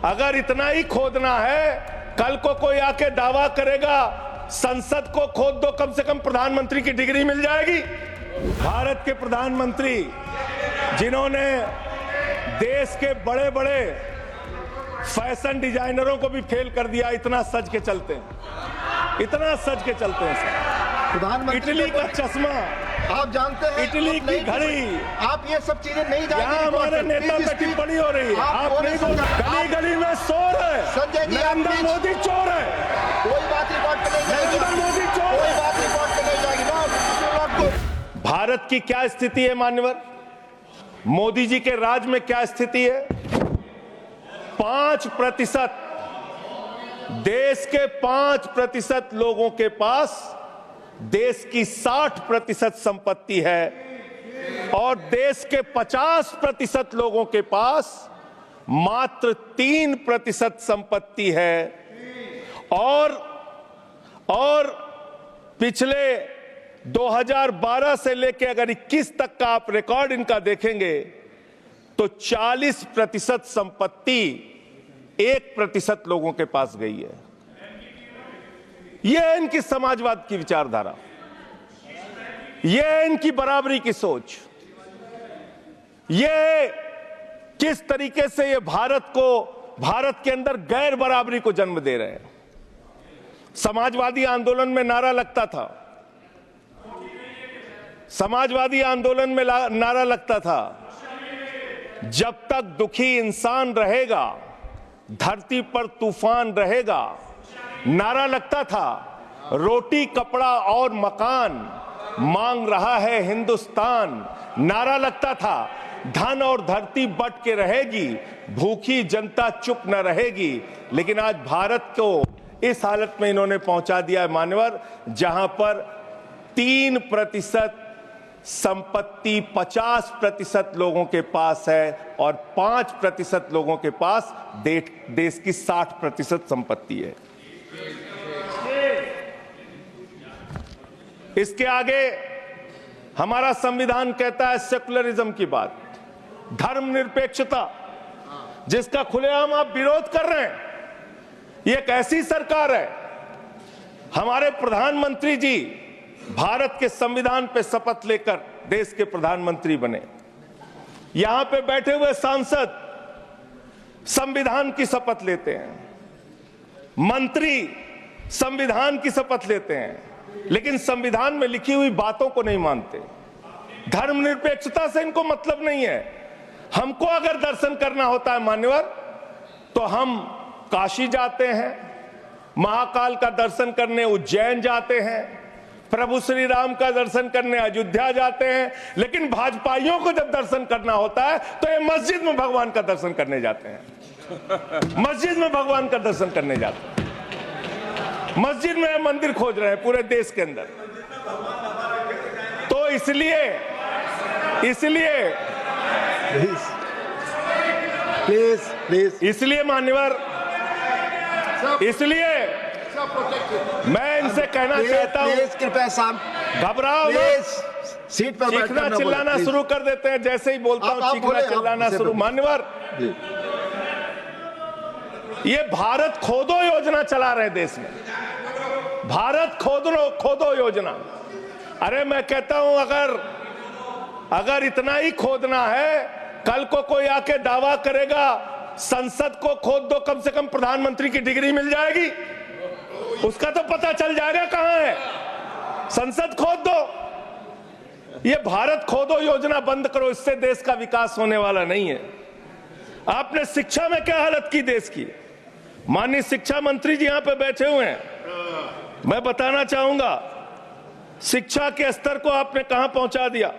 अगर इतना ही खोदना है, कल को कोई आके दावा करेगा संसद को खोद दो, कम से कम प्रधानमंत्री की डिग्री मिल जाएगी। भारत के प्रधानमंत्री जिन्होंने देश के बड़े बड़े फैशन डिजाइनरों को भी फेल कर दिया, इतना सज के चलते हैं, इतना सज के चलते हैं। प्रधानमंत्री इटली का चश्मा, आप जानते हैं, इटली की घड़ी, आप ये सब चीजें नहीं जानते। यहाँ हमारे नेता पे टिप्पणी हो रही है, आप नहीं बोल, गली गली में शोर है, संजय जी, नरेंद्र मोदी चोर है, कोई बात रिकॉर्ड पे नहीं जाएगी, नरेंद्र मोदी चोर कोई है। बात रिकॉर्ड पे नहीं जाएगी। भारत की क्या स्थिति है मान्यवर? मोदी जी के राज में क्या स्थिति है? 5%, देश के 5% लोगों के पास देश की 60% संपत्ति है और देश के 50% लोगों के पास मात्र 3% संपत्ति है। और पिछले 2012 से लेकर अगर 21 तक का आप रिकॉर्ड इनका देखेंगे तो 40% संपत्ति 1% लोगों के पास गई है। यह है इनकी समाजवाद की विचारधारा, यह है इनकी बराबरी की सोच, यह किस तरीके से ये भारत के अंदर गैर बराबरी को जन्म दे रहे हैं। समाजवादी आंदोलन में नारा लगता था, समाजवादी आंदोलन में नारा लगता था, जब तक दुखी इंसान रहेगा धरती पर तूफान रहेगा। नारा लगता था, रोटी कपड़ा और मकान मांग रहा है हिंदुस्तान। नारा लगता था, धन और धरती बट के रहेगी, भूखी जनता चुप न रहेगी। लेकिन आज भारत को इस हालत में इन्होंने पहुंचा दिया है मान्यवर, जहां पर 3% संपत्ति 50% लोगों के पास है और 5% लोगों के पास देश की 60% संपत्ति है। इसके आगे हमारा संविधान कहता है सेकुलरिज्म की बात, धर्मनिरपेक्षता, जिसका खुलेआम आप विरोध कर रहे हैं। ये एक ऐसी सरकार है, हमारे प्रधानमंत्री जी भारत के संविधान पे शपथ लेकर देश के प्रधानमंत्री बने। यहां पे बैठे हुए सांसद संविधान की शपथ लेते हैं, मंत्री संविधान की शपथ लेते हैं, लेकिन संविधान में लिखी हुई बातों को नहीं मानते। धर्मनिरपेक्षता से इनको मतलब नहीं है। हमको अगर दर्शन करना होता है मान्यवर, तो हम काशी जाते हैं, महाकाल का दर्शन करने उज्जैन जाते हैं, प्रभु श्री राम का दर्शन करने अयोध्या जाते हैं। लेकिन भाजपाइयों को जब दर्शन करना होता है तो ये मस्जिद में भगवान का दर्शन करने जाते हैं, मस्जिद में भगवान का दर्शन करने जाते हैं, मस्जिद में मंदिर खोज रहे हैं पूरे देश के अंदर। तो इसलिए इसलिए मान्यवर, इसलिए मैं इनसे कहना चाहता हूं, कृपया साहब घबराओ मत, सीट पर चीखना चिल्लाना शुरू कर देते हैं। जैसे ही बोलता हूं चीखना चिल्लाना शुरू। मान्यवर, ये भारत खोदो योजना चला रहे देश में, भारत खोदो योजना। अरे मैं कहता हूं अगर इतना ही खोदना है, कल को कोई आके दावा करेगा संसद को खोद दो, कम से कम प्रधानमंत्री की डिग्री मिल जाएगी। उसका तो पता चल जाएगा कहां है। संसद खोद दो। ये भारत खोदो योजना बंद करो, इससे देश का विकास होने वाला नहीं है। आपने शिक्षा में क्या हालत की देश की? माननीय शिक्षा मंत्री जी यहां पे बैठे हुए हैं, मैं बताना चाहूंगा शिक्षा के स्तर को आपने कहां पहुंचा दिया।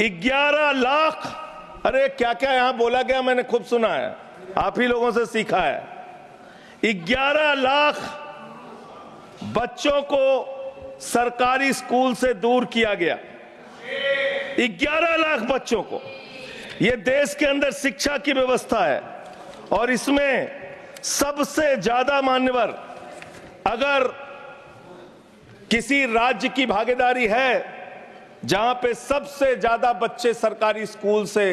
11 लाख, अरे क्या क्या यहां बोला गया, मैंने खूब सुना है, आप ही लोगों से सीखा है। 11 लाख बच्चों को सरकारी स्कूल से दूर किया गया, 11 लाख बच्चों को। यह देश के अंदर शिक्षा की व्यवस्था है और इसमें सबसे ज्यादा मान्यवर, अगर किसी राज्य की भागीदारी है जहां पे सबसे ज्यादा बच्चे सरकारी स्कूल से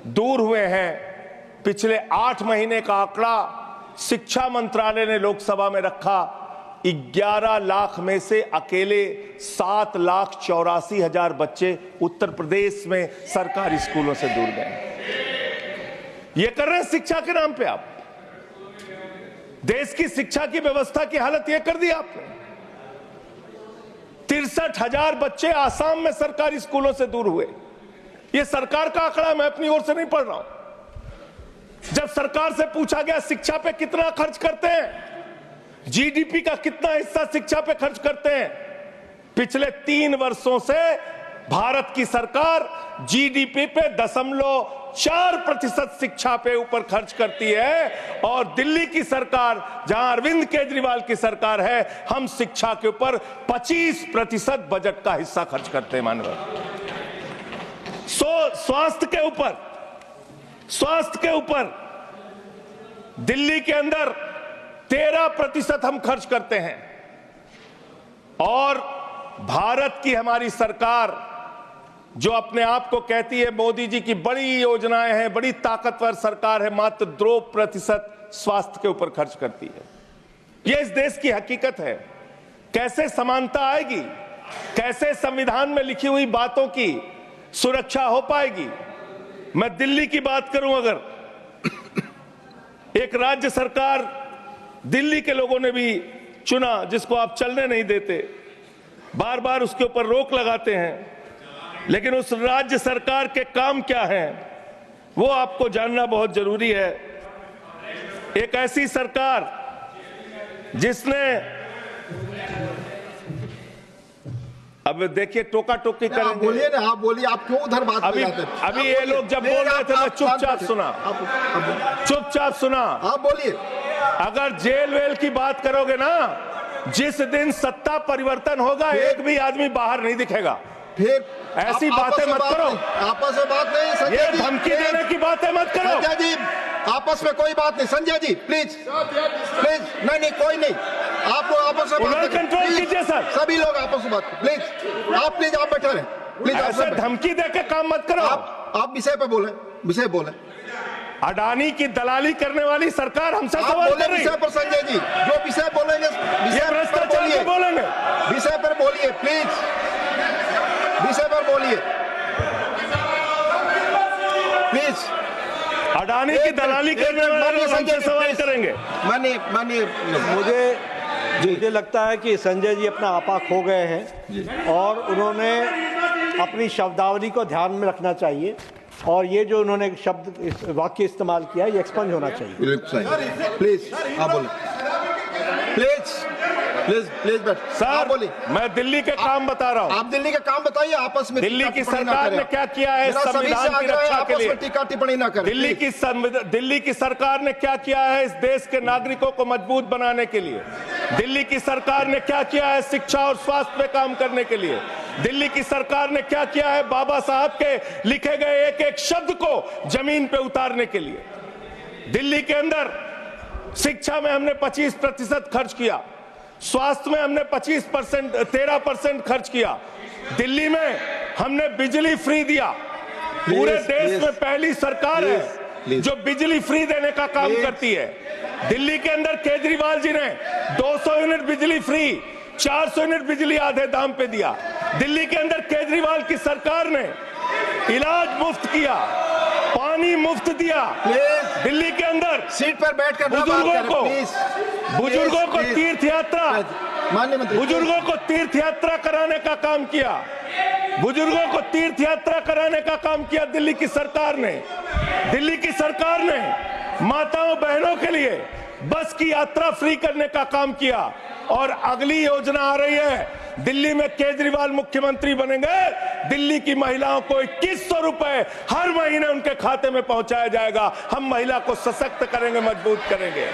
दूर हुए हैं, पिछले 8 महीने का आंकड़ा शिक्षा मंत्रालय ने लोकसभा में रखा, 11 लाख में से अकेले 7,84,000 बच्चे उत्तर प्रदेश में सरकारी स्कूलों से दूर गए। ये कर रहे हैं शिक्षा के नाम पे आप। देश की शिक्षा की व्यवस्था की हालत यह कर दी आपने। 63,000 बच्चे आसाम में सरकारी स्कूलों से दूर हुए। यह सरकार का आंकड़ा, मैं अपनी ओर से नहीं पढ़ रहा हूं। जब सरकार से पूछा गया शिक्षा पे कितना खर्च करते हैं, जीडीपी का कितना हिस्सा शिक्षा पे खर्च करते हैं, पिछले 3 वर्षों से भारत की सरकार जीडीपी पे 0.4% शिक्षा पे ऊपर खर्च करती है। और दिल्ली की सरकार, जहां अरविंद केजरीवाल की सरकार है, हम शिक्षा के ऊपर 25% बजट का हिस्सा खर्च करते हैं। मानव स्वास्थ्य के ऊपर दिल्ली के अंदर 13% हम खर्च करते हैं। और भारत की हमारी सरकार जो अपने आप को कहती है मोदी जी की बड़ी योजनाएं हैं, बड़ी ताकतवर सरकार है, मात्र 2% स्वास्थ्य के ऊपर खर्च करती है। यह इस देश की हकीकत है। कैसे समानता आएगी? कैसे संविधान में लिखी हुई बातों की सुरक्षा हो पाएगी? मैं दिल्ली की बात करूं, अगर एक राज्य सरकार दिल्ली के लोगों ने भी चुना, जिसको आप चलने नहीं देते, बार बार उसके ऊपर रोक लगाते हैं, लेकिन उस राज्य सरकार के काम क्या हैं वो आपको जानना बहुत जरूरी है। एक ऐसी सरकार जिसने, अब देखिए टोका टोकी करेंगे। बोलिए ना, आप बोलिए, आप क्यों उधर बात अभी ये लोग जब बोल रहे थे मैं चुपचाप सुना। आप बोलिए। अगर जेल वेल की बात करोगे ना, जिस दिन सत्ता परिवर्तन होगा एक भी आदमी बाहर नहीं दिखेगा। फिर ऐसी बातें मत करो, आपस में बात नहीं। संजय ये जी, धमकी देने की बातें मत करो। संजय जी, आपस में कोई बात नहीं। संजय जी प्लीज, नहीं कोई नहीं, आप लोग आपस में बात कंट्रोल कीजिए सर। सभी लोग आपस में बात, प्लीज आप बैठे रहे, प्लीज। ऐसे धमकी देके काम मत करो। आप विषय पे बोले। अडानी की दलाली करने वाली सरकार हमसे सवाल कर रही है। विषय पर संजय जी जो विषय बोलेंगे, भ्रष्टाचार बोलेंगे, विषय पर बोलिए प्लीज, विषय पर बोलिए प्लीज। अडानी की दलाली करने वाले लोग हमसे सवाल करेंगे। मुझे लगता है कि संजय जी अपना आपा खो गए हैं और उन्होंने अपनी शब्दावली को ध्यान में रखना चाहिए। और ये जो उन्होंने वाक्य इस्तेमाल किया, ये एक्सपंज होना चाहिए। प्लीज आप बोलिए, प्लीज बैठ। सर बोलिए, मैं दिल्ली के काम बता रहा हूँ। आप दिल्ली के काम बताइए। आपस में दिल्ली की सरकार ने क्या किया है संविधान की रक्षा के लिए? टीका टिप्पणी ना करें। दिल्ली की सरकार ने क्या किया है इस देश के नागरिकों को मजबूत बनाने के लिए? दिल्ली की सरकार ने क्या किया है शिक्षा और स्वास्थ्य पे काम करने के लिए? दिल्ली की सरकार ने क्या किया है बाबा साहब के लिखे गए एक एक शब्द को जमीन पे उतारने के लिए? दिल्ली के अंदर शिक्षा में हमने 25% खर्च किया, स्वास्थ्य में हमने 13% खर्च किया। दिल्ली में हमने बिजली फ्री दिया। पूरे देश में पहली सरकार है जो बिजली फ्री देने का काम करती है। दिल्ली के अंदर केजरीवाल जी ने 200 यूनिट बिजली फ्री, 400 यूनिट बिजली आधे दाम पे दिया। दिल्ली के अंदर केजरीवाल की सरकार ने इलाज मुफ्त किया, पानी मुफ्त दिया। दिल्ली के अंदर सीट पर बैठकर बुजुर्गों को तीर्थ यात्रा, माननीय मंत्री, बुजुर्गों को तीर्थ यात्रा कराने का काम किया। बुजुर्गों को तीर्थ यात्रा कराने का काम किया दिल्ली की सरकार ने। दिल्ली की सरकार ने माताओं बहनों के लिए बस की यात्रा फ्री करने का काम किया। और अगली योजना आ रही है, दिल्ली में केजरीवाल मुख्यमंत्री बनेंगे, दिल्ली की महिलाओं को 2100 रुपए हर महीने उनके खाते में पहुंचाया जाएगा। हम महिला को सशक्त करेंगे, मजबूत करेंगे।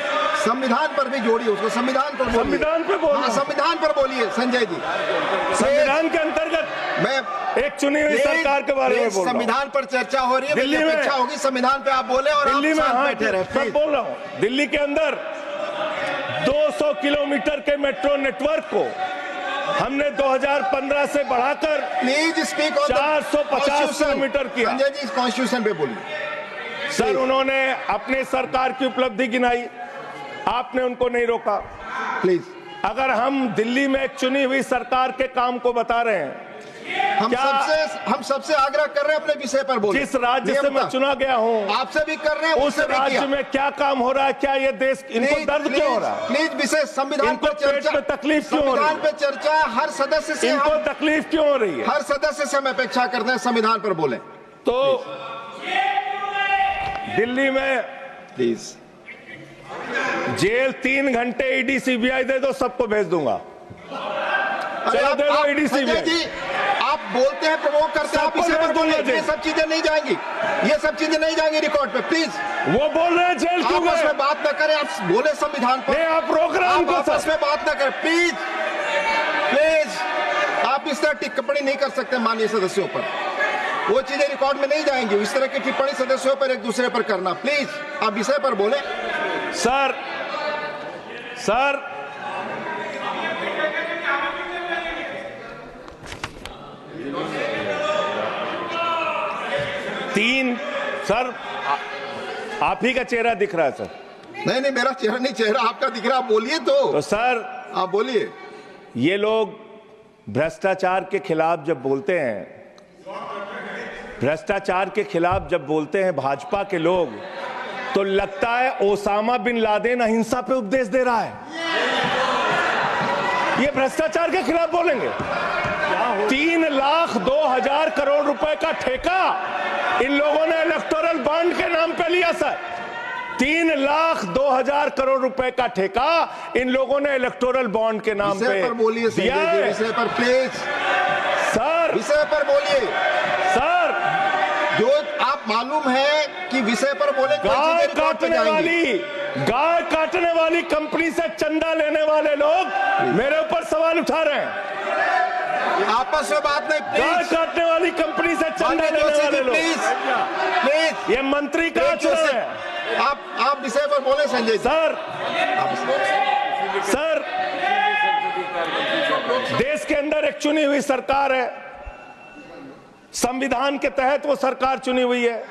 संविधान पर भी जोड़िए उसको, संविधान पर बोलिए। संविधान पर बोलिए संजय जी। संविधान के अंतर्गत मैं एक चुनी हुई सरकार के बारे में बोल रहा हूं। संविधान पर चर्चा हो रही है, दिल्ली में चर्चा होगी, संविधान पे आप बोले और दिल्ली में बैठे रहे। मैं बोल रहा हूं, दिल्ली के अंदर 200 किलोमीटर के मेट्रो नेटवर्क को हमने 2015 से बढ़ाकर 450 किलोमीटर किया। संजय जी कॉन्स्टिट्यूशन पे बोलिए। सर उन्होंने अपनी सरकार की उपलब्धि गिनाई, आपने उनको नहीं रोका। प्लीज, अगर हम दिल्ली में एक चुनी हुई सरकार के काम को बता रहे हैं, हम सबसे आग्रह कर रहे हैं अपने विषय पर बोले। जिस राज्य से मैं चुना गया हूं, आपसे भी कर रहे हैं, उस राज्य में क्या काम हो रहा है, क्या ये देश इनको दर्द क्यों हो रहा है? प्लीज विषय संविधान पर चर्चा, पेट में तकलीफ क्यों हो रही है? संविधान पे चर्चा हर सदस्य से, इनको तकलीफ क्यों हो रही है? हर सदस्य से हम अपेक्षा करते हैं संविधान पर बोले। तो दिल्ली में प्लीज जेल 3 घंटे ईडी सीबीआई दे दो, सबको भेज दूंगा। चलो दे दो ईडी सीबीआई। आप बोलते हैं, प्रवोक करते हैं, आप इसे पर बोले, ये सब चीजें नहीं जाएंगी, ये सब चीजें नहीं जाएंगी रिकॉर्ड पे। प्लीज, वो बोल रहे हैं जेल क्यों आपस में बात न करें, आप बोले संविधान पर, आप प्रोग्राम को आपस में बात न करें। प्लीज प्लीज, आप इस तरह टिप्पणी नहीं कर सकते माननीय सदस्यों पर, वो चीजें रिकॉर्ड में नहीं जाएंगी। इस तरह की टिप्पणी सदस्यों पर एक दूसरे पर करना, प्लीज आप विषय पर बोले। सर 3 सर आप ही का चेहरा दिख रहा है सर। नहीं, मेरा चेहरा नहीं, चेहरा आपका दिख रहा, आप बोलिए तो सर आप बोलिए। ये लोग भ्रष्टाचार के खिलाफ जब बोलते हैं, भ्रष्टाचार के खिलाफ जब बोलते हैं भाजपा के लोग, तो लगता है ओसामा बिन लादेन अहिंसा पे उपदेश दे रहा है। ये भ्रष्टाचार के खिलाफ बोलेंगे। 3,02,000 करोड़ रुपए का ठेका इन लोगों ने इलेक्टोरल बॉन्ड के नाम पे लिया सर। 3,02,000 करोड़ रुपए का ठेका इन लोगों ने इलेक्टोरल बॉन्ड के नाम पे बोलिए दिया है। विषय पर प्लीज सर, विषय पर बोलिए सर। जो आप मालूम है कि विषय पर बोले, गाय काटने वाली कंपनी से चंदा लेने वाले लोग मेरे ऊपर सवाल उठा रहे हैं। आपस में बात नहीं, गाय काटने वाली कंपनी से चंदा लेने वाले लोग, प्लीज ये मंत्री कहाँ चुने हैं? आप विषय पर बोले संजय सर। देश के अंदर एक चुनी हुई सरकार है, संविधान के तहत वो सरकार चुनी हुई है,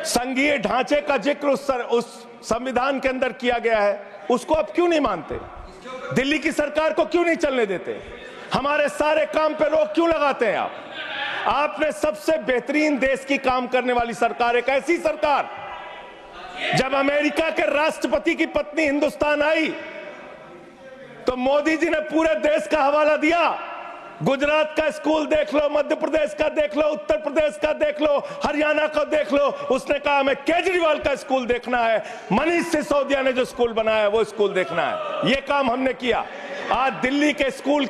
संघीय ढांचे का जिक्र उस संविधान के अंदर किया गया है, उसको आप क्यों नहीं मानते? दिल्ली की सरकार को क्यों नहीं चलने देते? हमारे सारे काम पे रोक क्यों लगाते हैं आप? आपने सबसे बेहतरीन देश की काम करने वाली सरकार, एक ऐसी सरकार, जब अमेरिका के राष्ट्रपति की पत्नी हिंदुस्तान आई तो मोदी जी ने पूरे देश का हवाला दिया। गुजरात का स्कूल देख लो, मध्य प्रदेश का देख लो, उत्तर प्रदेश का देख लो, हरियाणा का देख लो। उसने कहा हमें केजरीवाल का स्कूल देखना है, मनीष सिसोदिया ने जो स्कूल बनाया है वो स्कूल देखना है। ये काम हमने किया। आज दिल्ली के स्कूल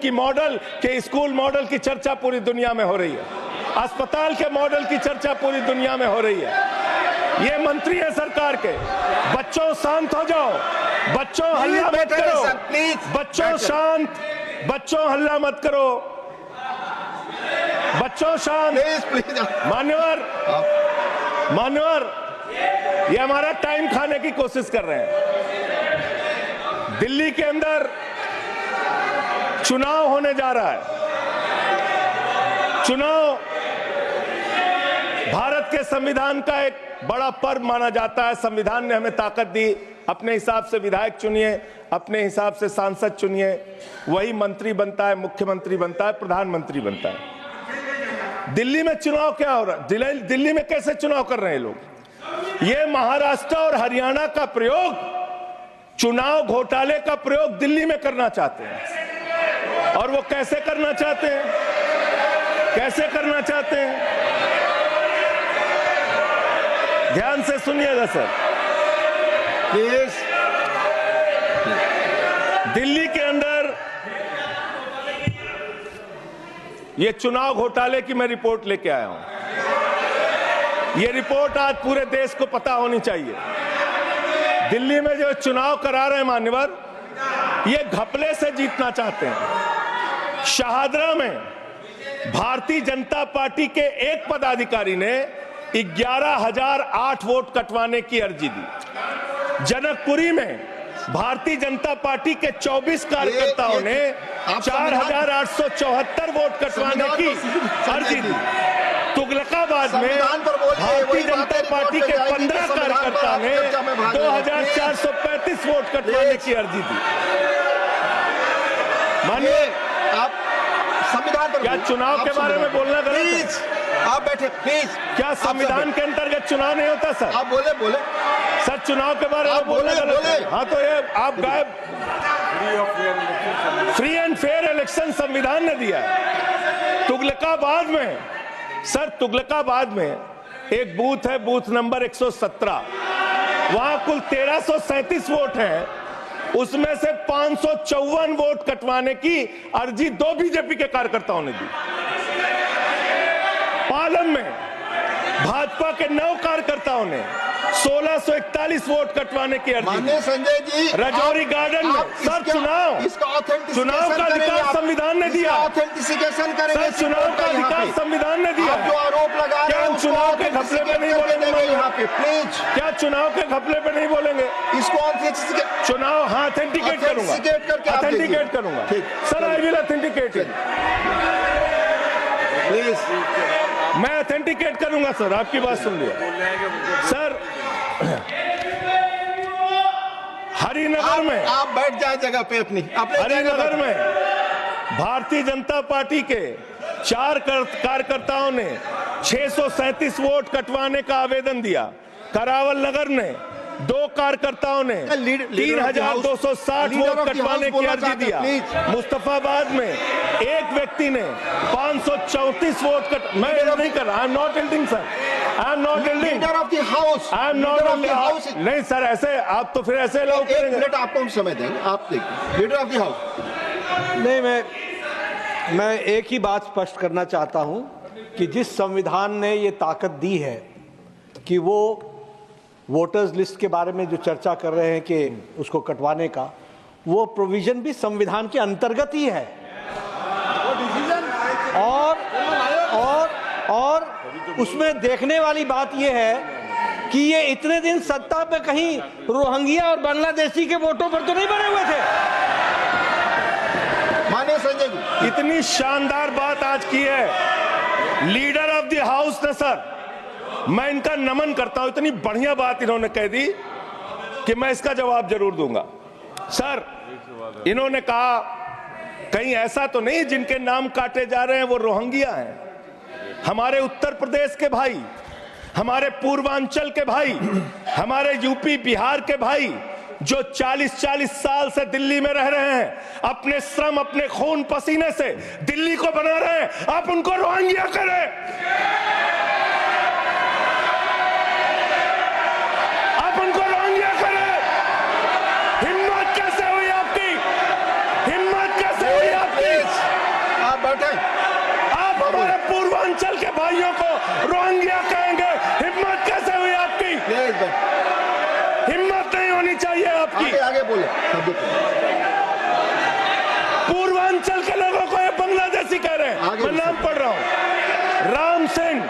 मॉडल की चर्चा पूरी दुनिया में हो रही है, अस्पताल के मॉडल की चर्चा पूरी दुनिया में हो रही है। ये मंत्री है सरकार के। बच्चों शांत हो जाओ, बच्चों हल्ला मत करो, बच्चों शांत, बच्चों हल्ला मत करो, बच्चों शांत। मान्यवर, ये हमारा टाइम खाने की कोशिश कर रहे हैं। दिल्ली के अंदर चुनाव होने जा रहा है। चुनाव भारत के संविधान का एक बड़ा पर्व माना जाता है। संविधान ने हमें ताकत दी, अपने हिसाब से विधायक चुनिए, अपने हिसाब से सांसद चुनिए, वही मंत्री बनता है, मुख्यमंत्री बनता है, प्रधानमंत्री बनता है। दिल्ली में चुनाव क्या हो रहा है? दिल्ली में कैसे चुनाव कर रहे हैं लोग? ये महाराष्ट्र और हरियाणा का प्रयोग, चुनाव घोटाले का प्रयोग दिल्ली में करना चाहते हैं। और वो कैसे करना चाहते हैं? कैसे करना चाहते हैं? ध्यान से सुनिएगा सर प्लीज। दिल्ली के अंदर ये चुनाव घोटाले की मैं रिपोर्ट लेके आया हूं। ये रिपोर्ट आज पूरे देश को पता होनी चाहिए। दिल्ली में जो चुनाव करा रहे हैं मान्यवर, ये घपले से जीतना चाहते हैं। शाहदरा में भारतीय जनता पार्टी के एक पदाधिकारी ने 11,008 वोट कटवाने की अर्जी दी। जनकपुरी में भारतीय जनता पार्टी के 24 कार्यकर्ताओं ने 4,874 वोट कटवाने की अर्जी दी। तुगलकाबाद में संविधान पर बोलिए, भारतीय वही जनता बातें पार्टी रिकॉर्ड के पे जाएगी, 15 संविधान पर कार्यकर्ता आप ने चर्चा में भाग रहे हैं। 2435 वोट कटवाने की अर्जी दी। मानिए, आप संविधान पर क्या बोलिए। चुनाव आप के बारे में संविधान बोलना गलत है? प्लीज आप बैठे, प्लीज। क्या संविधान के अंतर्गत चुनाव नहीं होता सर? आप बोले बोले सर चुनाव के बारे में आप बोलना बोले, गलत है। बोले। हाँ तो ये आप गायब। फ्री एंड फेयर इलेक्शन संविधान ने दिया है। तुगलकाबाद में सर, तुगलकाबाद में एक बूथ है, बूथ नंबर 117, वहां कुल 1337 वोट हैं, उसमें से 554 वोट कटवाने की अर्जी 2 बीजेपी के कार्यकर्ताओं ने दी। पालम में भाजपा के 9 कार्यकर्ताओं ने 1641 वोट कटवाने की अर्जी दी। माननीय संजय जी, राजौरी गार्डन में सर चुनाव इसका चुनाव का अधिकार संविधान ने दिया। ऑथेंटिसिकेशन करेंगे। सर चुनाव का अधिकार संविधान ने दिया। आप जो आरोप लगा रहे क्या हैं हम उसको चुनाव के घपले पे नहीं बोलेंगे? यहाँ पे प्लीज, क्या चुनाव के घपले पे नहीं बोलेंगे? इसको ऑथेंटिसिकेट चुनाव हाँ ऑथेंटिकेट करूंगा, Authenticate करके आप ऑथेंटिकेट देखिए। करूंगा ठीक। Sir, I will authenticate it. Please. मैं ऑथेंटिकेट करूंगा सर, आपकी बात सुन लिया सर। हरिनगर में आप बैठ जाए जगह पे अपनी हरिनगर में भारतीय जनता पार्टी के 4 कार्यकर्ताओं ने 637 वोट कटवाने का आवेदन दिया। करावल नगर ने 2 कार्यकर्ताओं ने 3260 वोट कटवाने की अर्जी दिया। मुस्तफाबाद में एक व्यक्ति ने 534 वोट मैं नहीं कर रहा, I am not एल्डिंग sir, I am not एल्डिंग, leader of the house, I am not एल्डिंग। नहीं सर, ऐसे आप तो फिर ऐसे अलाउ एक करेंगे। मिनट आपको हम समय देंगे, आप देखिए। Leader of the house. नहीं, मैं एक ही बात स्पष्ट करना चाहता हूं कि जिस संविधान ने ये ताकत दी है कि वो वोटर्स लिस्ट के बारे में जो चर्चा कर रहे हैं कि उसको कटवाने का, वो प्रोविजन भी संविधान के अंतर्गत ही है। और उसमें देखने वाली बात यह है कि ये इतने दिन सत्ता पे कहीं रोहिंग्या और बांग्लादेशी के वोटों पर तो नहीं बने हुए थे। माननीय संजय जी, इतनी शानदार बात आज की है लीडर ऑफ द हाउस ने सर, मैं इनका नमन करता हूं। इतनी बढ़िया बात इन्होंने कह दी कि मैं इसका जवाब जरूर दूंगा। सर, इन्होंने कहा कहीं ऐसा तो नहीं जिनके नाम काटे जा रहे हैं वो रोहिंग्या हैं। हमारे उत्तर प्रदेश के भाई, हमारे पूर्वांचल के भाई, हमारे यूपी बिहार के भाई जो 40-40 साल से दिल्ली में रह रहे हैं, अपने श्रम अपने खून पसीने से दिल्ली को बना रहे हैं, आप उनको रोहिंग्या करें? आप उनको रोहिंग्या करें? हिम्मत कैसे हुई आपकी? हिम्मत कैसे हुई आपकी? आप बैठे। आप हमारे पूर्वांचल के भाइयों को रोहिंग्या कहेंगे? हिम्मत कैसे हुई आपकी? प्लीज बैठ। हिम्मत नहीं होनी चाहिए आपकी। आगे आगे बोले। पूर्वांचल के लोगों को ये बांग्लादेशी कह रहे हैं। मैं नाम पढ़ रहा हूं, राम सिंह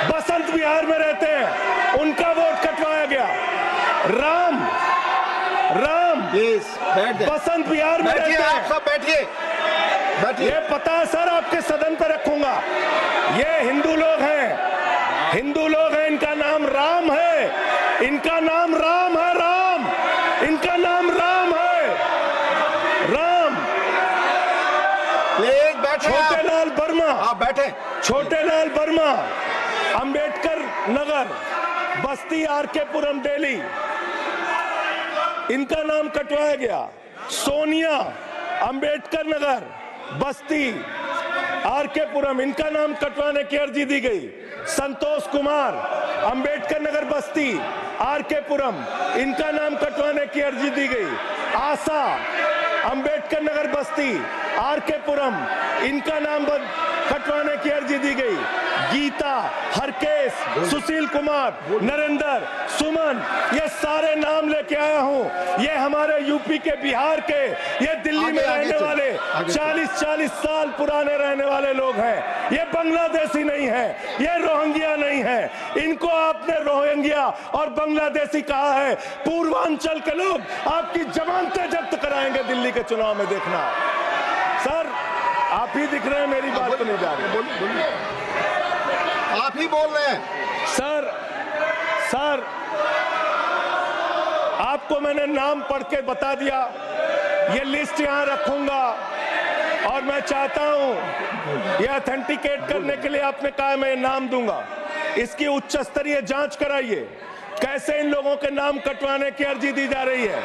बसंत विहार में रहते हैं, उनका वोट कटवाया गया। राम प्लीज बैठ जाए। बसंत विहार में रहते बैठिए, आप हैं। सब बैठिए, बैठिए। ये पता है सर, आपके सदन पर रखूंगा। ये हिंदू लोग हैं, हिंदू लोग हैं, इनका नाम राम है, इनका नाम राम है, राम, इनका नाम राम है, राम। प्लीज बैठे। छोटेलाल वर्मा, आप बैठे। छोटेलाल वर्मा, अंबेडकर नगर, बस्ती, आरके पुरम, दिल्ली, इनका नाम कटवाया गया। सोनिया, अंबेडकर नगर, बस्ती, आरके पुरम, इनका नाम कटवाने की अर्जी दी गई। संतोष कुमार, अंबेडकर नगर, बस्ती, आरके पुरम, इनका नाम कटवाने की अर्जी दी गई। आशा, अंबेडकर नगर, बस्ती, आरके पुरम, इनका नाम कटवाने की अर्जी दी गई। गीता, हरकेश, सुशील कुमार, नरेंद्र, सुमन, ये सारे नाम लेके आया हूं। ये हमारे यूपी के, बिहार के, ये दिल्ली में रहने वाले 40-40 साल पुराने रहने वाले लोग हैं। ये बांग्लादेशी नहीं है, ये रोहिंग्या नहीं है। इनको आपने रोहिंग्या और बांग्लादेशी कहा है। पूर्वांचल के लोग आपकी जमानतें जब्त कराएंगे दिल्ली के चुनाव में, देखना। सर, आप ही दिख रहे हैं, मेरी बात तो नहीं जा रही। आप ही बोल रहे हैं। सर आपको मैंने नाम पढ़ के बता दिया, ये लिस्ट यहां रखूंगा और मैं चाहता हूं ये ऑथेंटिकेट करने के लिए आपने कहा मैं नाम दूंगा, इसकी उच्च स्तरीय जांच कराइए कैसे इन लोगों के नाम कटवाने की अर्जी दी जा रही है।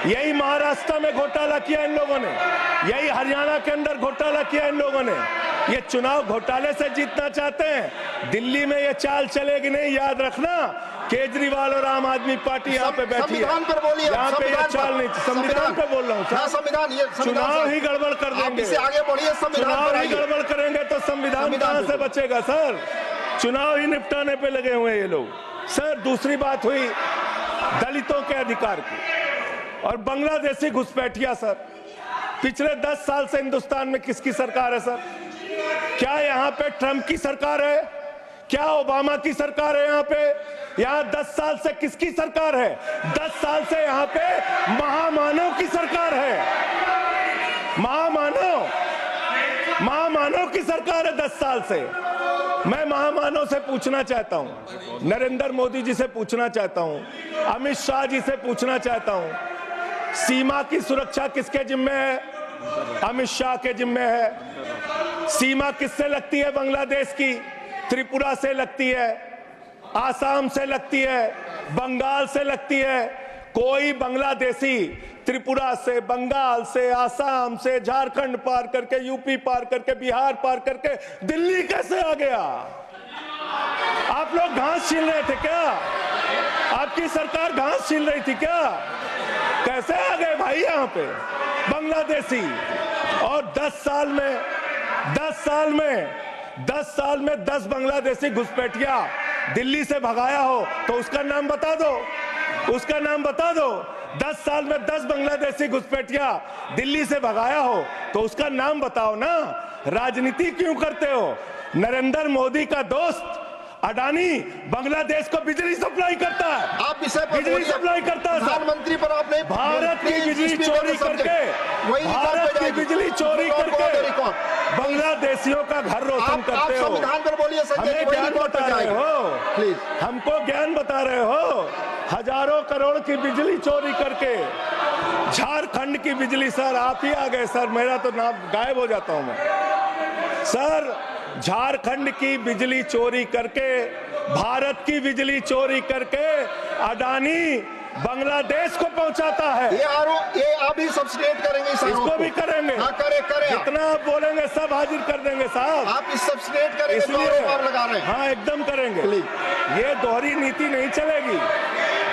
यही महाराष्ट्र में घोटाला किया इन लोगों ने, यही हरियाणा के अंदर घोटाला किया इन लोगों ने। ये चुनाव घोटाले से जीतना चाहते हैं, दिल्ली में ये चाल चलेगी नहीं, याद रखना। केजरीवाल और आम आदमी पार्टी यहाँ पे बैठी है, संविधान पर बोलिए, यहाँ पे ये चाल नहीं। संविधान पे बोल रहा हूँ, चुनाव ही गड़बड़ कर देंगे, आगे बढ़िए, चुनाव ही गड़बड़ करेंगे तो संविधान कहाँ से बचेगा सर। चुनाव ही निपटाने पे लगे हुए हैं ये लोग। सर दूसरी बात हुई दलितों के अधिकार की और बांग्लादेशी घुसपैठिया। सर पिछले 10 साल से हिंदुस्तान में किसकी सरकार है सर? क्या यहाँ पे ट्रंप की सरकार है? क्या ओबामा की सरकार है? यहाँ पे यहाँ 10 साल से किसकी सरकार है? 10 साल से यहाँ पे महामानव की सरकार है। महामानव की सरकार है 10 साल से। मैं महामानव से पूछना चाहता हूं, नरेंद्र मोदी जी से पूछना चाहता हूं, अमित शाह जी से पूछना चाहता हूं, सीमा की सुरक्षा किसके जिम्मे है? अमित शाह के जिम्मे है। सीमा किससे लगती है? बांग्लादेश की, त्रिपुरा से लगती है, आसाम से लगती है, बंगाल से लगती है। कोई बांग्लादेशी त्रिपुरा से, बंगाल से, आसाम से, झारखंड पार करके, यूपी पार करके, बिहार पार करके दिल्ली कैसे आ गया? आप लोग घास छील रहे थे क्या? आपकी सरकार घास छील रही थी क्या? कैसे आ गए भाई यहाँ पे बांग्लादेशी? और 10 साल में 10 बांग्लादेशी घुसपैठिया दिल्ली से भगाया हो तो उसका नाम बता दो, उसका नाम बता दो। 10 साल में 10 बांग्लादेशी घुसपैठिया दिल्ली से भगाया हो तो उसका नाम बताओ ना। राजनीति क्यों करते हो? नरेंद्र मोदी का दोस्त अडानी बांग्लादेश को बिजली सप्लाई करता है, आप विषय पर बिजली सप्लाई करता है। प्रधानमंत्री पर आपने भारत की बिजली चोरी करके, भारत की बिजली चोरी करके बांग्लादेशियों का घर रोशन करते हो। संविधान पर बोलिए, हमें ज्ञान बता रहे हो, प्लीज हमको ज्ञान बता रहे हो। हजारों करोड़ की बिजली चोरी करके झारखंड की बिजली। सर आप ही आ गए सर, मेरा तो नाम गायब हो जाता हूं मैं। सर झारखंड की बिजली चोरी करके, भारत की बिजली चोरी करके अडानी बांग्लादेश को पहुंचाता है। ये आप ही सब्सटेट करेंगे इस आरोप इसको भी करेंगे। हाँ, करे जितना आप बोलेंगे सब हाजिर कर देंगे साहब। आप इस सब्सटेट करेंगे, इसलिए आप लगा रहे हैं। हाँ एकदम करेंगे। ये दोहरी नीति नहीं चलेगी।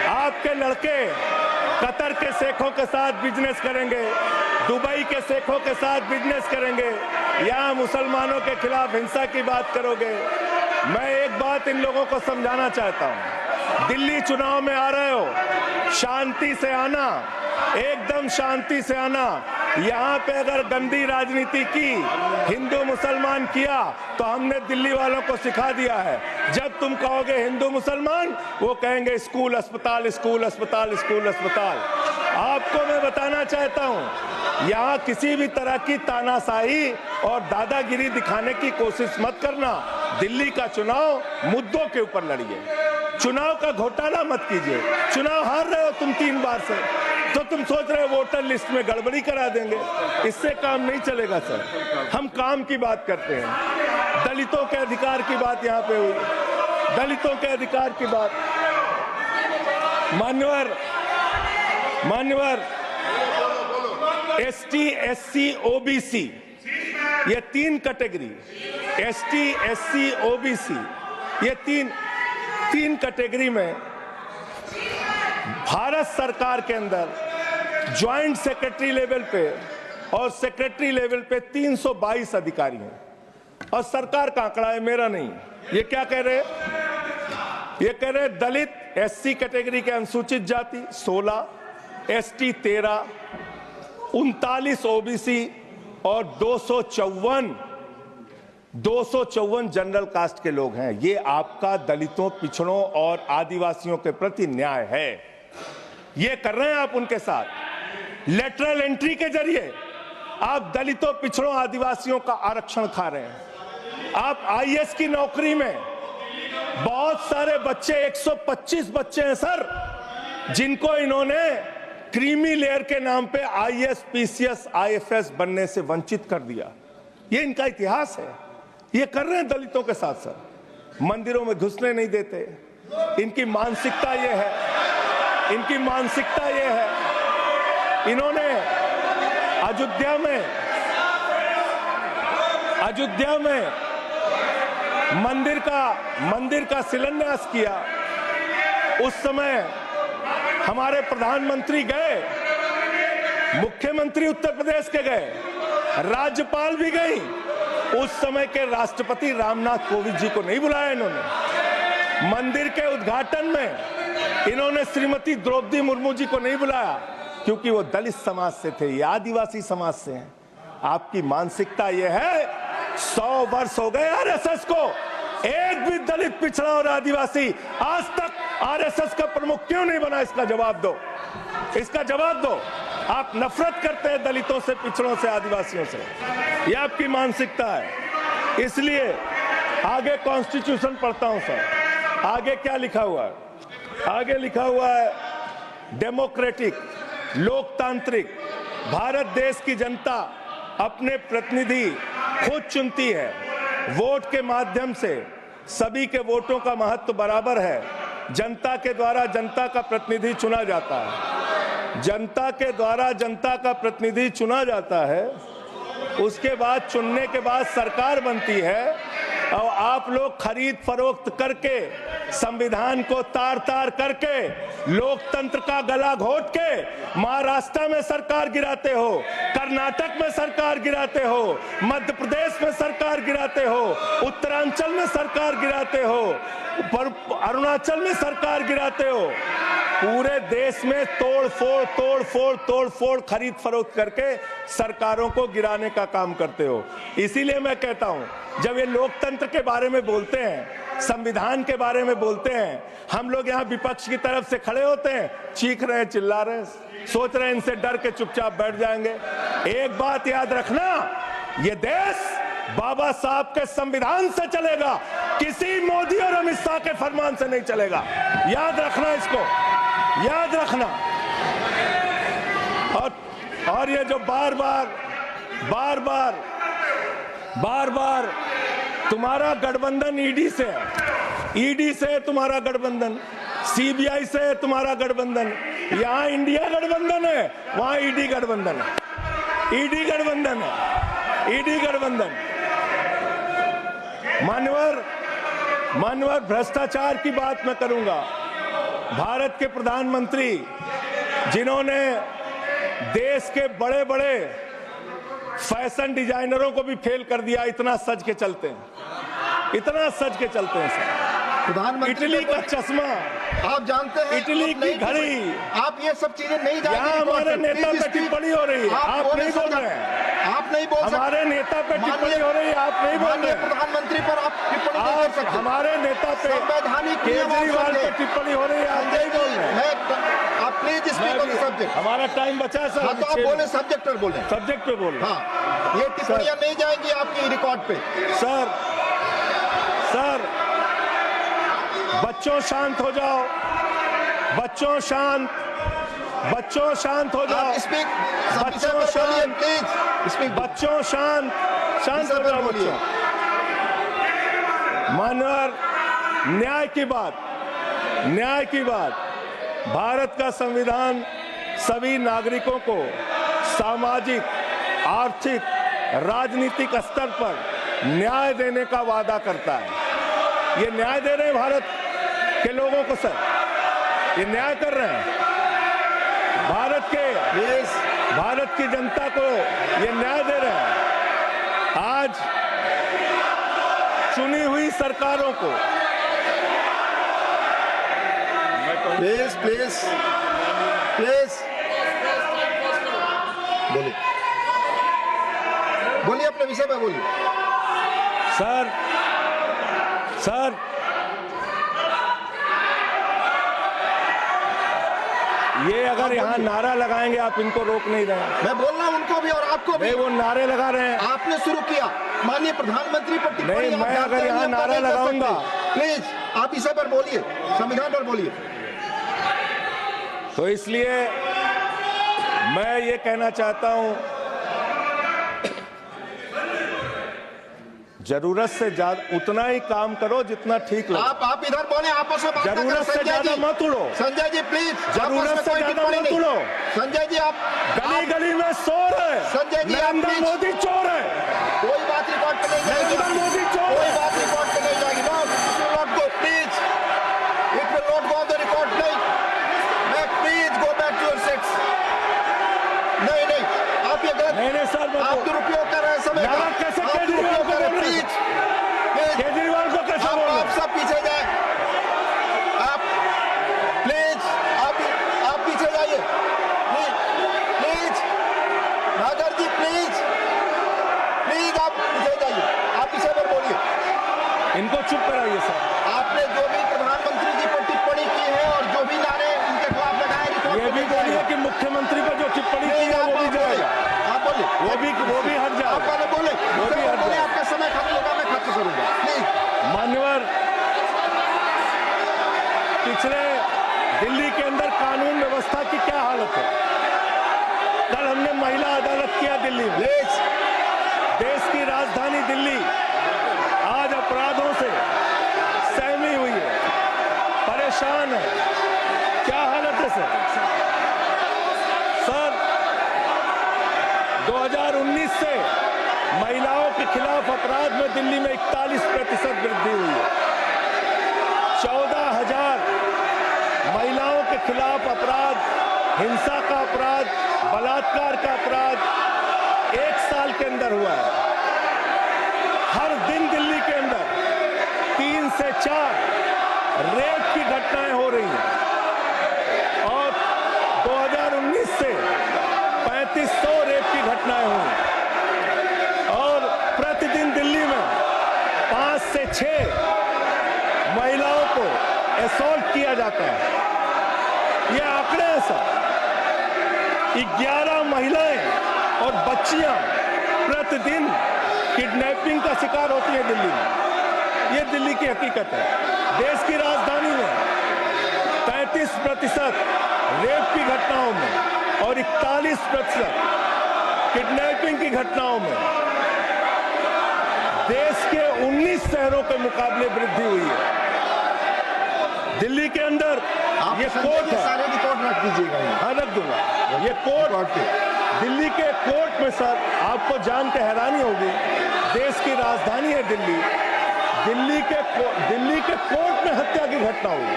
आपके लड़के कतर के शेखों के साथ बिजनेस करेंगे, दुबई के शेखों के साथ बिजनेस करेंगे, यहाँ मुसलमानों के खिलाफ हिंसा की बात करोगे। मैं एक बात इन लोगों को समझाना चाहता हूँ, दिल्ली चुनाव में आ रहे हो, शांति से आना, एकदम शांति से आना। यहाँ पे अगर गंदी राजनीति की, हिंदू मुसलमान किया तो हमने दिल्ली वालों को सिखा दिया है। जब तुम कहोगे हिंदू मुसलमान, वो कहेंगे स्कूल अस्पताल, स्कूल अस्पताल, स्कूल अस्पताल। आपको मैं बताना चाहता हूँ, यहाँ किसी भी तरह की तानाशाही और दादागिरी दिखाने की कोशिश मत करना। दिल्ली का चुनाव मुद्दों के ऊपर लड़िए, चुनाव का घोटाला मत कीजिए। चुनाव हार रहे हो तुम 3 बार से, तो तुम सोच रहे हो वोटर लिस्ट में गड़बड़ी करा देंगे। इससे काम नहीं चलेगा सर। हम काम की बात करते हैं, दलितों के अधिकार की बात यहाँ पे हुई, दलितों के अधिकार की बात। मान्यवर एसटी, एससी, ओबीसी, ये 3 कैटेगरी, एसटी, एससी, ओबीसी, ये तीन कैटेगरी में भारत सरकार के अंदर ज्वाइंट सेक्रेटरी लेवल पे और सेक्रेटरी लेवल पे 322 अधिकारी हैं। और सरकार का आंकड़ा है, मेरा नहीं। ये क्या कह रहे हैं? ये कह रहे हैं दलित एससी कैटेगरी के अनुसूचित जाति 16, एसटी 13, 39 ओबीसी और 254 जनरल कास्ट के लोग हैं। ये आपका दलितों, पिछड़ों और आदिवासियों के प्रति न्याय है। ये कर रहे हैं आप उनके साथ। लेटरल एंट्री के जरिए आप दलितों, पिछड़ों, आदिवासियों का आरक्षण खा रहे हैं। आप आईएएस की नौकरी में बहुत सारे बच्चे, 125 बच्चे हैं सर, जिनको इन्होंने क्रीमी लेयर के नाम पे आईएएस, पीसीएस, आईएफएस बनने से वंचित कर दिया। ये इनका इतिहास है। ये कर रहे हैं दलितों के साथ सर, मंदिरों में घुसने नहीं देते। इनकी मानसिकता ये है, इनकी मानसिकता ये है। इन्होंने अयोध्या में मंदिर का शिलान्यास किया। उस समय हमारे प्रधानमंत्री गए, मुख्यमंत्री उत्तर प्रदेश के गए, राज्यपाल भी गई। उस समय के राष्ट्रपति रामनाथ कोविंद जी को नहीं बुलाया इन्होंने। मंदिर के उद्घाटन में इन्होंने श्रीमती द्रौपदी मुर्मू जी को नहीं बुलाया, क्योंकि वो दलित समाज से थे, ये आदिवासी समाज से हैं। आपकी मानसिकता ये है। 100 वर्ष हो गए आरएसएस को, एक भी दलित, पिछड़ा और आदिवासी आज तक आरएसएस का प्रमुख क्यों नहीं बना? इसका जवाब दो, इसका जवाब दो। आप नफरत करते हैं दलितों से, पिछड़ों से, आदिवासियों से। यह आपकी मानसिकता है। इसलिए आगे कॉन्स्टिट्यूशन पढ़ता हूं सर, आगे क्या लिखा हुआ है? आगे लिखा हुआ है, डेमोक्रेटिक, लोकतांत्रिक भारत देश की जनता अपने प्रतिनिधि खुद चुनती है। वोट के माध्यम से सभी के वोटों का महत्व बराबर है। जनता के द्वारा जनता का प्रतिनिधि चुना जाता है। जनता के द्वारा जनता का प्रतिनिधि चुना जाता है। उसके बाद चुनने के बाद सरकार बनती है, और आप लोग खरीद फरोख्त करके, संविधान को तार तार करके, लोकतंत्र का गला घोट के महाराष्ट्र में सरकार गिराते हो, कर्नाटक में सरकार गिराते हो, मध्य प्रदेश में सरकार गिराते हो, उत्तरांचल में सरकार गिराते हो, अरुणाचल में सरकार गिराते हो। पूरे देश में तोड़ फोड़ खरीद फरोख्त करके सरकारों को गिराने का काम करते हो। इसीलिए मैं कहता हूं, जब ये लोकतंत्र के बारे में बोलते हैं, संविधान के बारे में बोलते हैं, हम लोग यहाँ विपक्ष की तरफ से खड़े होते हैं, चीख रहे हैं, चिल्ला रहे हैं, सोच रहे हैं इनसे डर के चुपचाप बैठ जाएंगे। एक बात याद रखना, ये देश बाबा साहब के संविधान से चलेगा, किसी मोदी और अमित शाह के फरमान से नहीं चलेगा। याद रखना, इसको याद रखना। और ये जो बार बार तुम्हारा गठबंधन ईडी से है, ईडी से तुम्हारा गठबंधन, सीबीआई से तुम्हारा गठबंधन, यहाँ इंडिया गठबंधन है, वहां ईडी गठबंधन है, ईडी गठबंधन है, ईडी गठबंधन। मान्यवर भ्रष्टाचार की बात मैं करूंगा। भारत के प्रधानमंत्री, जिन्होंने देश के बड़े बड़े फैशन डिजाइनरों को भी फेल कर दिया, इतना सज के चलते हैं, इतना सज के चलते हैं सर। प्रधानमंत्री, इटली का चश्मा, आप जानते हैं, इटली की घड़ी, आप ये सब चीजें नहीं जानते। यहाँ हमारे नेता पे टिप्पणी हो रही है, आप नहीं बोल रहे हैं, आप नहीं बोल सकते। हमारे नेता पे टिप्पणी हो रही है, आप नहीं बोल रहे हैं। प्रधानमंत्री पर आप टिप्पणी नहीं कर सकते। हमारे नेता पे, संवैधानिक केजरीवाल पे टिप्पणी हो रही है, आप नहीं बोल रहे हैं। आप please speak on the subject. हमारा टाइम बचा है सर। हाँ, तो आप बोले, सब्जेक्ट पर बोले, सब्जेक्ट पे बोल। हाँ, ये टिप्पणियां नहीं जाएंगी आपकी रिकॉर्ड पे। सर बच्चों शांत हो जाओ, बच्चों शांत हो जाओ, बच्चों शांत, प्लीज, बच्चों शांत हो जाओ बच्चों। मानवर, न्याय की बात, भारत का संविधान सभी नागरिकों को सामाजिक, आर्थिक, राजनीतिक स्तर पर न्याय देने का वादा करता है। ये न्याय दे रहे हैं भारत के लोगों को सर, ये न्याय कर रहे हैं भारत की जनता को, ये न्याय दे रहे हैं। आज चुनी हुई सरकारों को, प्लीज बोलिए, अपने विषय पे बोलिए। सर ये अगर यहाँ नारा लगाएंगे आप इनको रोक नहीं रहे हैं। मैं बोल रहा हूँ उनको भी और आपको भी। नहीं, वो नारे लगा रहे हैं। आपने शुरू किया, माननीय प्रधानमंत्री पर टिप्पणी नहीं, आप मैं जानते अगर हैं, यहाँ आप नारा नहीं कर लगाऊंगा। सकते। प्लीज आप इसे पर बोलिए, संविधान पर बोलिए। तो इसलिए मैं ये कहना चाहता हूं, जरूरत से ज्यादा उतना ही काम करो जितना ठीक लगे। आप इधर बोले, आपस में बात ना करें। जरूरत से ज्यादा मत उड़ो। संजय जी प्लीज, जरूरत से ज्यादा मत उड़ो। संजय जी आप गली गली में शोर है। संजय जी, आप नरेंद्र प्लीज। मोदी चोर है। कोई बात रिकॉर्ड पे नहीं जाएगी। नरेंद्र मोदी चोर कोई है। बात रिकॉर्ड पे नहीं जाएगी। Not go please, it will not go on the record. नहीं, please go back to your seats. नहीं नहीं, आप ये गलत, नहीं सर, आप दुरुपयोग कर रहे हैं समय का। नारा कैसे आप केजरीवाल दुरुपयोग को कर रहे हैं। बोल रहे हैं? प्लीज केजरीवाल को कैसे बोल रहे आप हैं? सब पीछे जाए। आप प्लीज, आप पीछे जाइए। प्लीज नागर जी, प्लीज आप पीछे जाइए। आप पीछे पर बोलिए। इनको चुप कराइए सर। आपने जो भी प्रधानमंत्री जी पर टिप्पणी की है और जो भी नारे उनके खिलाफ लगाए, रिकॉर्ड ये पे भी नहीं बोलिए जाएगा। कि मुख्यमंत्री पर जो टिप्पणी की है वो भी जाएगा। आप बोलिए, वो भी हट जाएगा। आप पहले बोले, वो भी हट बोले, जाएगा। आपका समय खत्म होगा, मैं खत्म करूंगा। प्लीज मान्यवर, पिछले दिल्ली के अंदर कानून व्यवस्था की क्या हालत है? कल हमने महिला अदालत किया दिल्ली में। प्लीज देश की राजधानी दिल्ली आज अपराधों से सहमी हुई है, परेशान है। क्या हालत है सर? सर 2019 से महिलाओं के खिलाफ अपराध में दिल्ली में 41% वृद्धि हुई है। 14,000 महिलाओं के खिलाफ अपराध, हिंसा का अपराध, बलात्कार का अपराध 1 साल के अंदर हुआ है। हर दिन दिल्ली के अंदर 3 से 4 रेप की घटनाएं हो रही हैं और 2019 से 3500 रेप की घटनाएं हुई और प्रतिदिन दिल्ली में 5 से 6 महिलाओं को असॉल्ट किया जाता है। ये आंकड़े हैं सर। 11 महिलाएं और बच्चियां प्रतिदिन किडनैपिंग का शिकार होती है दिल्ली में। ये दिल्ली की हकीकत है। देश की राजधानी में 33% रेप की घटनाओं में और 41% किडनैपिंग की घटनाओं में देश के 19 शहरों के मुकाबले वृद्धि हुई है। दिल्ली के अंदर ये कोर्ट है। सारे रिकॉर्ड रख दीजिएगा। हाँ, रख दूंगा। ये कोर्ट, दिल्ली के कोर्ट में सर आपको जान के हैरानी होगी, देश की राजधानी है दिल्ली, दिल्ली के कोर्ट में हत्या की घटना हुई।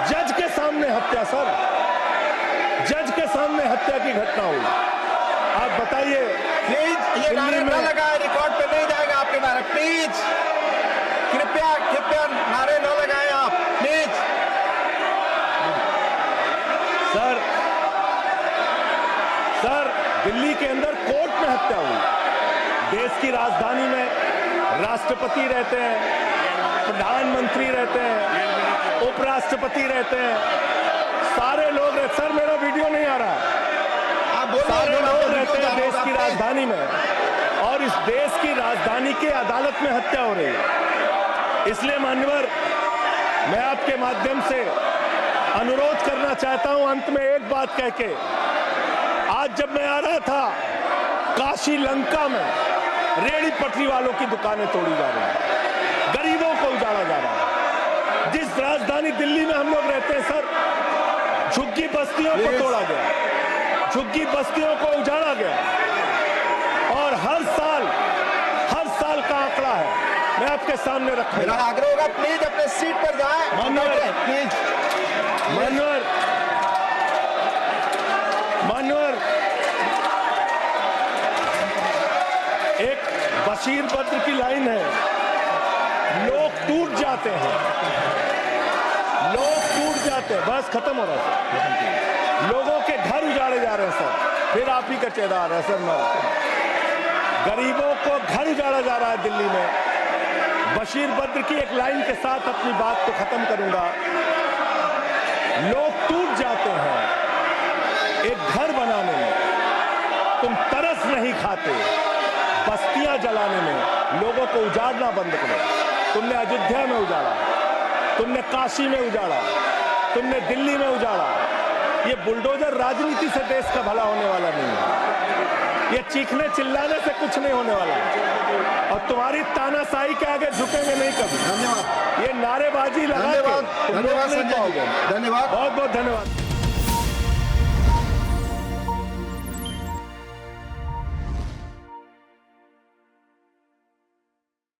जज के सामने हत्या सर, जज के सामने हत्या की घटना हुई। आप बताइए। प्लीज ये नारे न लगाए, रिकॉर्ड पे नहीं जाएगा आपके नारे। प्लीज कृपया नारे न लगाएं आप, प्लीज। सर दिल्ली के अंदर कोर्ट में हत्या हुई। देश की राजधानी में राष्ट्रपति रहते हैं, प्रधानमंत्री रहते हैं, उपराष्ट्रपति रहते हैं, सारे लोग रहते। सर मेरा वीडियो नहीं आ रहा है। सारे लोग रहते हैं देश की राजधानी में और इस देश की राजधानी के अदालत में हत्या हो रही है। इसलिए मान्यवर, मैं आपके माध्यम से अनुरोध करना चाहता हूं अंत में एक बात कह के। आज जब मैं आ रहा था, काशी लंका में रेहड़ी पटरी वालों की दुकानें तोड़ी जा रही हैं, गरीबों को उजाड़ा जा रहा है। जिस राजधानी दिल्ली में हम लोग रहते हैं सर, झुग्गी बस्तियों को तोड़ा गया, झुग्गी बस्तियों को उजाड़ा गया और हर साल का आंकड़ा है, मैं आपके सामने रखूंगा। मेरा आग्रह होगा, प्लीज अपने सीट पर जाएं। मान्यवर, एक बशीर बद्र की लाइन है, लोग टूट जाते हैं, बस खत्म हो रहा है। लोगों के घर उजाड़े जा रहे हैं सर, फिर आप ही का चेहरा आ रहा है सर। गरीबों को घर उजाड़ा जा रहा है दिल्ली में। बशीर बद्र की एक लाइन के साथ अपनी बात को खत्म करूंगा। लोग टूट जाते हैं, एक घर बनाने में तुम तरस नहीं खाते, बस्तियां जलाने में लोगों को उजाड़ना बंद करो। तुमने अयोध्या में उजाड़ा, तुमने काशी में उजाड़ा, तुमने दिल्ली में उजाड़ा। ये बुलडोजर राजनीति से देश का भला होने वाला नहीं है। ये चीखने चिल्लाने से कुछ नहीं होने वाला है। और तुम्हारी तानाशाही के आगे झुकेंगे नहीं कभी। धन्यवाद, ये नारेबाजी लगा के धन्यवाद, तुम रोक धन्यवाद नहीं संजय जी, पाओगे। धन्यवाद। बहुत बहुत धन्यवाद।